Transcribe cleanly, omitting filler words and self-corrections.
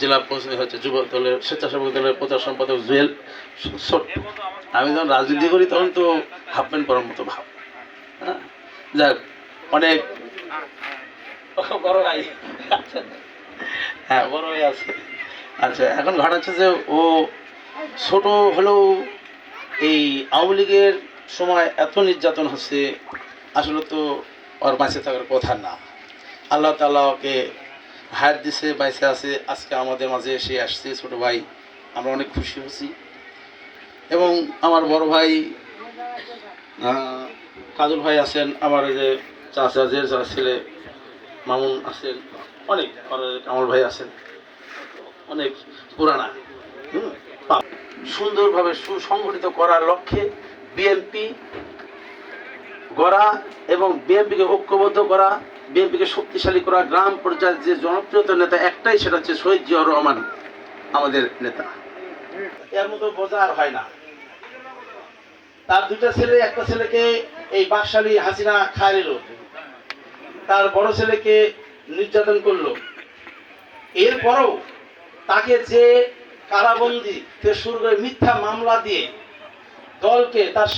জেলা হচ্ছে যুব দলের স্বেচ্ছাসেবক দলের প্রচার সম্পাদক জুয়েল। আমি যখন রাজনীতি করি তখন তো হাফ প্যান্ট পরার মতো ভাব। হ্যাঁ, যাক, অনেক বড় ভাই, হ্যাঁ বড় ভাই আছে। আচ্ছা, এখন ঘটনা হচ্ছে যে ও ছোট হলেও এই আওয়ামী লীগের সময় এত নির্যাতন হচ্ছে, আসলে তো ওর বাঁচে থাকার কথা না। আল্লাহ তাআলা ওকে হায়াত দিছে, বাইসে আছে, আজকে আমাদের মাঝে এসে আসছে ছোট ভাই। আমরা অনেক খুশি হচ্ছি। এবং আমার বড় ভাই কাজল ভাই আছেন, আমার এই যে চাচা যারা ছেলে মামুন আছেন, অনেক কামল ভাই আছেন, অনেক পুরানা। সুন্দরভাবে সুসংগঠিত করার লক্ষ্যে বিএনপি গড়া এবং বিএনপিকে ঐক্যবদ্ধ করা, বিএনপিকে শক্তিশালী করা, গ্রাম পর্যায়ে যে জনপ্রিয়তা নেতা একটাই, সেটা হচ্ছে শহীদ জিয়াউর রহমান আমাদের নেতা। এর মতো বোঝা আর হয় না। তার দুটা ছেলে, একটা ছেলেকে এই বাকশালী হাসিনা খায় নিল, তার বড় ছেলেকে নির্যাতন করলো। এরপরও তাকে যে কারাবন্দী থেকে শুরু করে মিথ্যা মামলা দিয়ে দলকে তার